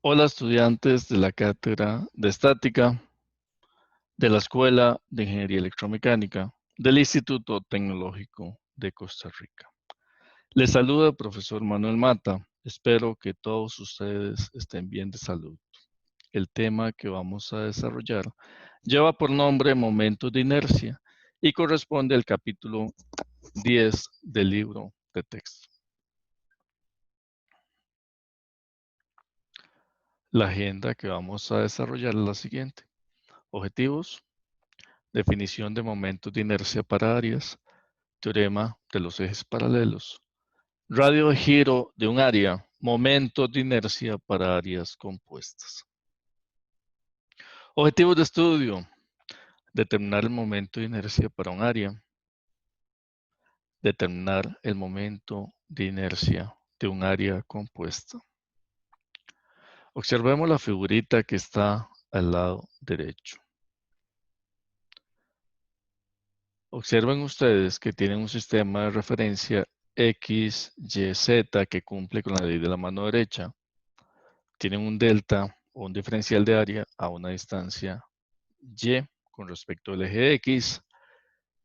Hola estudiantes de la cátedra de estática de la Escuela de Ingeniería Electromecánica del Instituto Tecnológico de Costa Rica. Les saluda el profesor Manuel Mata. Espero que todos ustedes estén bien de salud. El tema que vamos a desarrollar lleva por nombre Momentos de Inercia y corresponde al capítulo 10 del libro de texto. La agenda que vamos a desarrollar es la siguiente. Objetivos. Definición de momentos de inercia para áreas, teorema de los ejes paralelos, radio de giro de un área, momentos de inercia para áreas compuestas. Objetivos de estudio, determinar el momento de inercia para un área, determinar el momento de inercia de un área compuesta. Observemos la figurita que está al lado derecho. Observen ustedes que tienen un sistema de referencia X, Y, Z que cumple con la ley de la mano derecha. Tienen un delta o un diferencial de área a una distancia Y con respecto al eje X.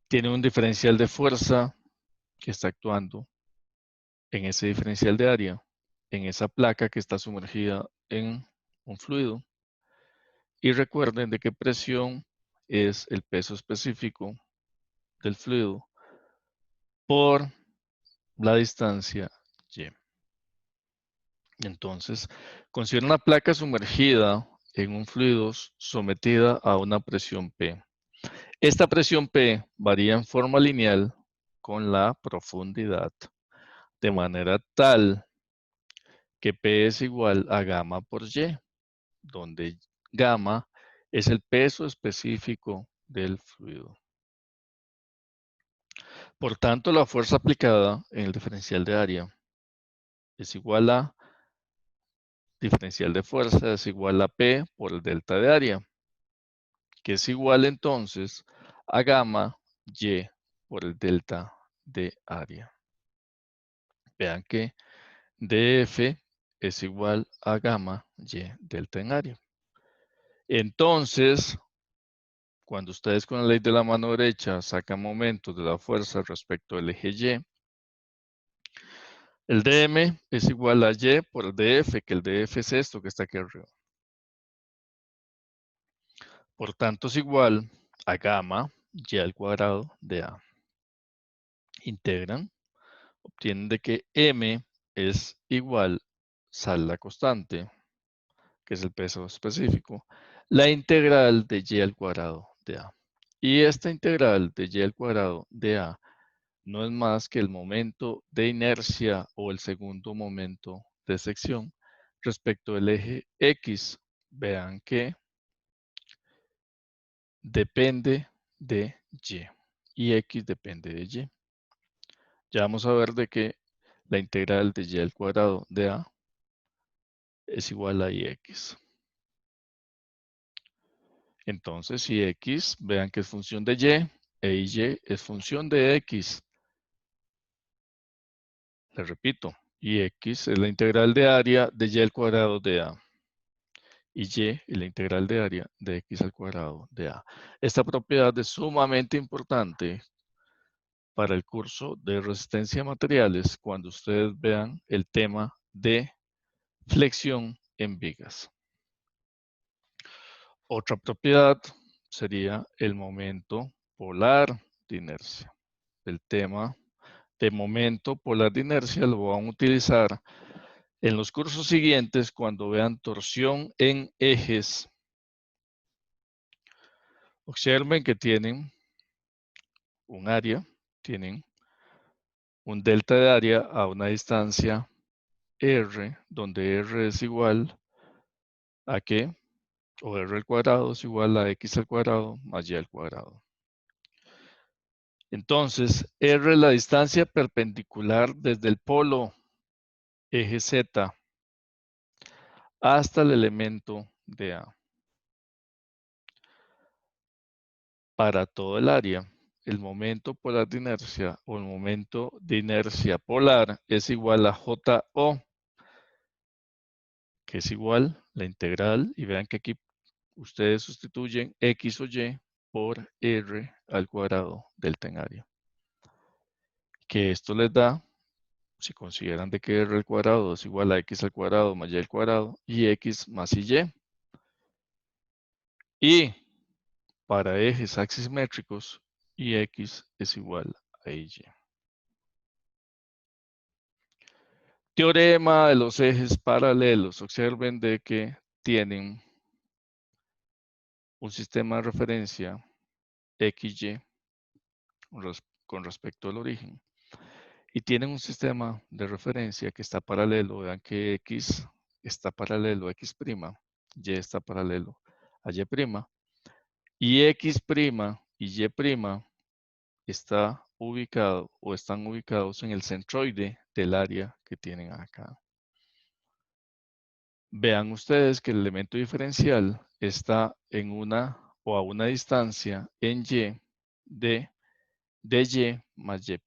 Tienen un diferencial de fuerza que está actuando en ese diferencial de área, en esa placa que está sumergida en un fluido. Y recuerden de qué presión es el peso específico del fluido por la distancia Y. Entonces, considera una placa sumergida en un fluido sometida a una presión P. Esta presión P varía en forma lineal con la profundidad, de manera tal que P es igual a gamma por Y, donde gamma es el peso específico del fluido. Por tanto, la fuerza aplicada en el diferencial de área es igual a diferencial de fuerza es igual a P por el delta de área, que es igual entonces a gamma Y por el delta de área. Vean que dF es igual a gamma Y delta en área. Entonces, cuando ustedes con la ley de la mano derecha sacan momentos de la fuerza respecto al eje Y, el dm es igual a Y por el dF, que el dF es esto que está aquí arriba. Por tanto, es igual a gamma Y al cuadrado de A. Integran, obtienen de que M es igual, sale la constante, que es el peso específico, la integral de Y al cuadrado de A. Y esta integral de Y al cuadrado de A no es más que el momento de inercia o el segundo momento de sección respecto del eje X. Vean que depende de Y y X depende de Y. Ya vamos a ver de que la integral de Y al cuadrado de A es igual a IX. Entonces, si X, vean que es función de Y, e Y es función de X. Les repito, IX es la integral de área de Y al cuadrado de A. Y Y es la integral de área de X al cuadrado de A. Esta propiedad es sumamente importante para el curso de resistencia a materiales cuando ustedes vean el tema de flexión en vigas. Otra propiedad sería el momento polar de inercia. El tema de momento polar de inercia lo van a utilizar en los cursos siguientes cuando vean torsión en ejes. Observen que tienen un área, tienen un delta de área a una distancia R, donde R es igual a ¿qué? O R al cuadrado es igual a X al cuadrado más Y al cuadrado. Entonces, R es la distancia perpendicular desde el polo eje Z hasta el elemento de A. Para todo el área, el momento polar de inercia o el momento de inercia polar es igual a JO, que es igual la integral, y vean que aquí ustedes sustituyen x o y por r al cuadrado delta en área. Que esto les da, si consideran de que r al cuadrado es igual a x al cuadrado más y al cuadrado, y x más y. Y para ejes axismétricos, x es igual a y. Teorema de los ejes paralelos. Observen de que tienen un sistema de referencia XY con respecto al origen. Y tienen un sistema de referencia que está paralelo. Vean que X está paralelo a X', Y está paralelo a Y'. Y X' y Y' está ubicado o están ubicados en el centroide del área que tienen acá. Vean ustedes que el elemento diferencial está en una o a una distancia en Y de dy más Y'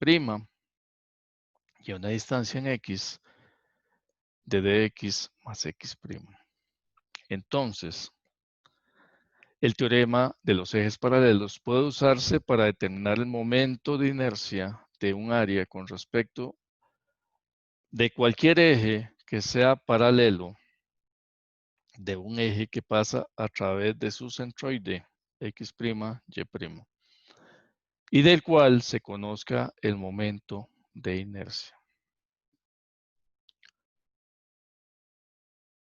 y a una distancia en X de dx más X'. Entonces, el teorema de los ejes paralelos puede usarse para determinar el momento de inercia de un área con respecto de cualquier eje que sea paralelo de un eje que pasa a través de su centroide X', Y', y del cual se conozca el momento de inercia.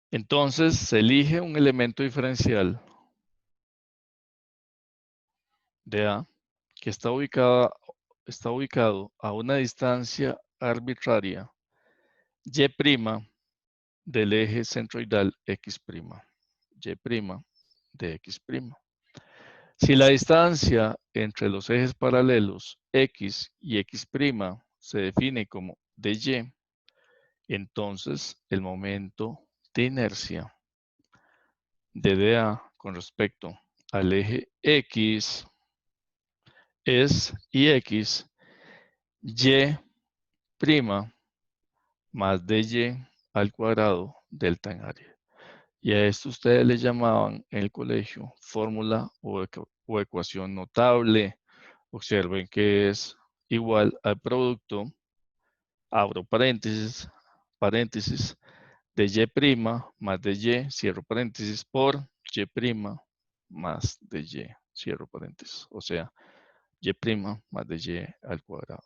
Entonces, se elige un elemento diferencial de A que está ubicado a una distancia arbitraria Y' del eje centroidal X', Y' de X'. Si la distancia entre los ejes paralelos X y X' se define como dy, entonces el momento de inercia de dA con respecto al eje X es Ix Y' más dy al cuadrado delta en área. Y a esto ustedes le llamaban en el colegio fórmula o ecuación notable. Observen que es igual al producto, abro paréntesis, paréntesis, de Y' más de Y, cierro paréntesis, por Y' más de Y, cierro paréntesis. O sea, Y' más de Y al cuadrado.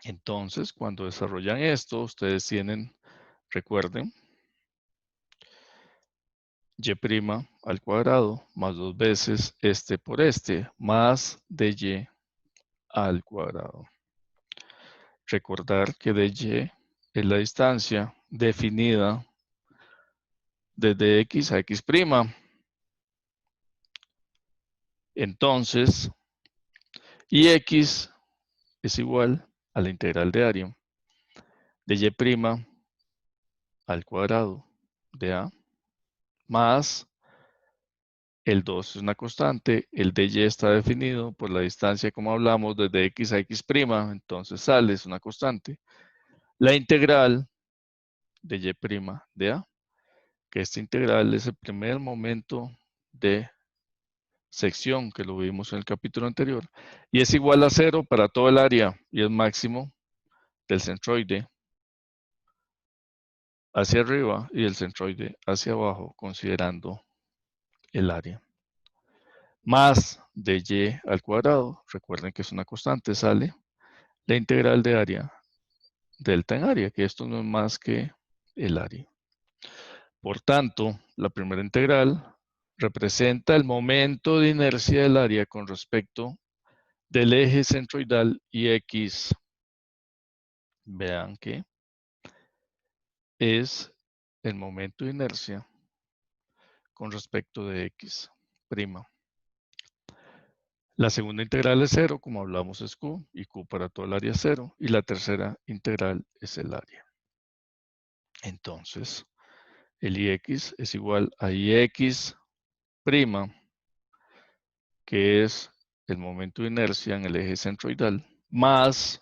Entonces, cuando desarrollan esto, ustedes tienen, recuerden, Y' al cuadrado más 2 veces este por este, más de Y al cuadrado. Recordar que de Y es la distancia definida desde X a X'. Entonces, Ix es igual a la integral de área de Y' al cuadrado de A más el 2 es una constante, el de Y está definido por la distancia, como hablamos, desde X a X', entonces sale, es una constante. La integral de Y' de A, que esta integral es el primer momento de sección que lo vimos en el capítulo anterior, y es igual a 0 para todo el área, y es máximo del centroide hacia arriba y del centroide hacia abajo, considerando el área. Más de Y al cuadrado, recuerden que es una constante, sale la integral de área delta en área, que esto no es más que el área. Por tanto, la primera integral representa el momento de inercia del área con respecto del eje centroidal y X. Vean que es el momento de inercia con respecto de X'. La segunda integral es 0, como hablamos es Q, y Q para todo el área es 0. Y la tercera integral es el área. Entonces, el Ix es igual a Ix', que es el momento de inercia en el eje centroidal, más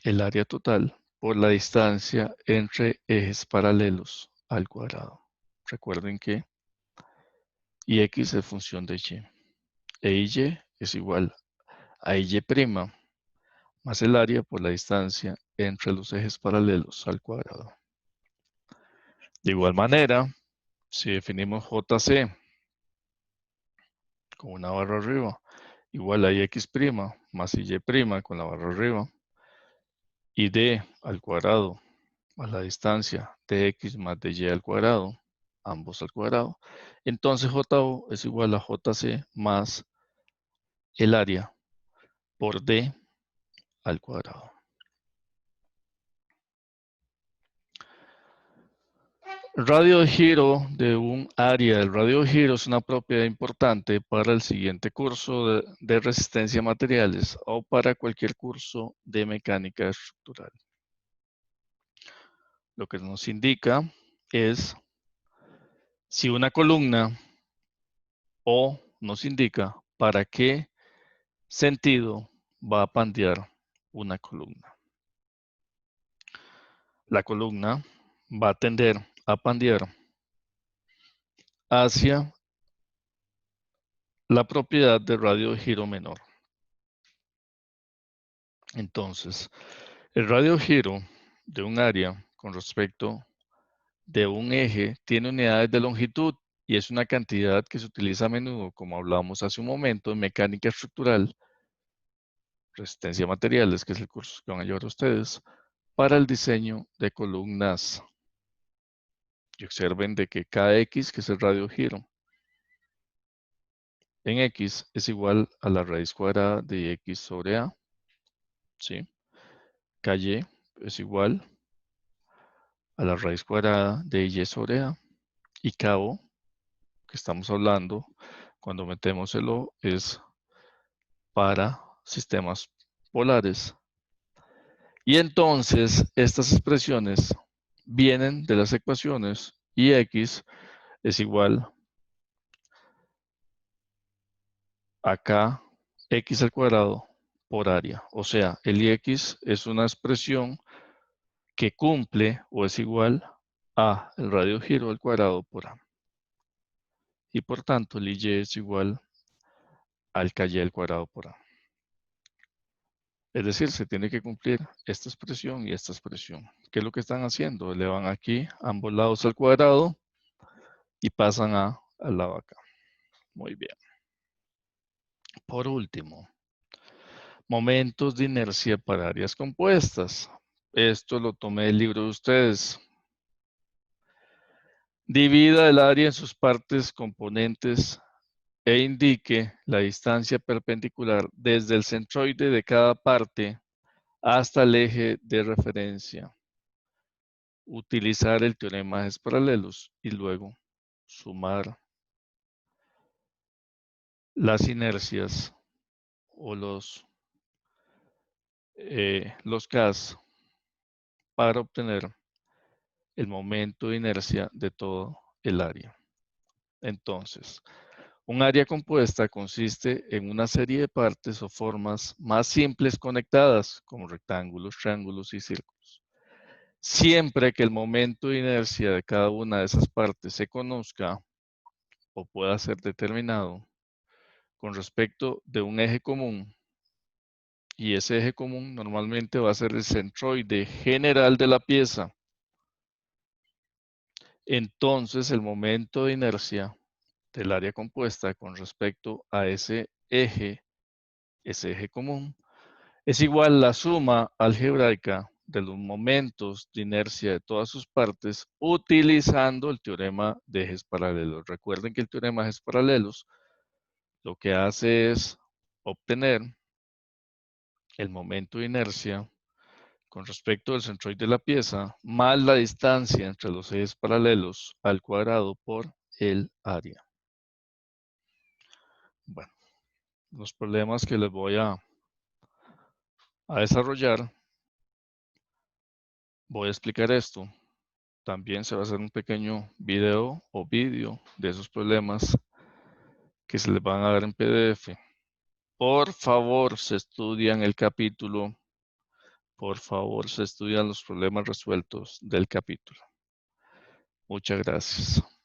el área total por la distancia entre ejes paralelos al cuadrado. Recuerden que Ix es función de y. E y es igual a y' más el área por la distancia entre los ejes paralelos al cuadrado. De igual manera, si definimos JC con una barra arriba igual a Ix' más y' con la barra arriba, y d al cuadrado a la distancia de x más de y al cuadrado, ambos al cuadrado, entonces JO es igual a JC más el área por d al cuadrado. Radio de giro de un área. El radio de giro es una propiedad importante para el siguiente curso de resistencia a materiales o para cualquier curso de mecánica estructural. Lo que nos indica es si una columna o nos indica para qué sentido va a pandear una columna. La columna va a tender a pandear hacia la propiedad de radio de giro menor. Entonces, el radio de giro de un área con respecto de un eje tiene unidades de longitud y es una cantidad que se utiliza a menudo, como hablábamos hace un momento, en mecánica estructural, resistencia a materiales, que es el curso que van a llevar ustedes, para el diseño de columnas. Y observen de que Kx, que es el radio de giro, en x es igual a la raíz cuadrada de x sobre a, ¿sí? Ky es igual a la raíz cuadrada de y sobre a, y Ko, que estamos hablando, cuando metemos el O, es para sistemas polares. Y entonces, estas expresiones vienen de las ecuaciones Ix es igual a Kx al cuadrado por área. O sea, el Ix es una expresión que cumple o es igual a el radio de giro al cuadrado por a. Y por tanto, el Y es igual al Ky al cuadrado por a. Es decir, se tiene que cumplir esta expresión y esta expresión. ¿Qué es lo que están haciendo? Le van aquí ambos lados al cuadrado y pasan al lado acá. Muy bien. Por último, momentos de inercia para áreas compuestas. Esto lo tomé del libro de ustedes. Divida el área en sus partes componentes e indique la distancia perpendicular desde el centroide de cada parte hasta el eje de referencia. Utilizar el teorema de ejes paralelos y luego sumar las inercias o los Ks para obtener el momento de inercia de todo el área. Entonces, un área compuesta consiste en una serie de partes o formas más simples conectadas, como rectángulos, triángulos y círculos. Siempre que el momento de inercia de cada una de esas partes se conozca o pueda ser determinado con respecto de un eje común, y ese eje común normalmente va a ser el centroide general de la pieza, entonces el momento de inercia del área compuesta con respecto a ese eje común, es igual a la suma algebraica de los momentos de inercia de todas sus partes utilizando el teorema de ejes paralelos. Recuerden que el teorema de ejes paralelos lo que hace es obtener el momento de inercia con respecto al centroide de la pieza más la distancia entre los ejes paralelos al cuadrado por el área. Bueno, los problemas que les voy a desarrollar, voy a explicar esto. También se va a hacer un pequeño video o vídeo de esos problemas que se les van a dar en PDF. Por favor, se estudian el capítulo por favor, se estudian los problemas resueltos del capítulo. Muchas gracias.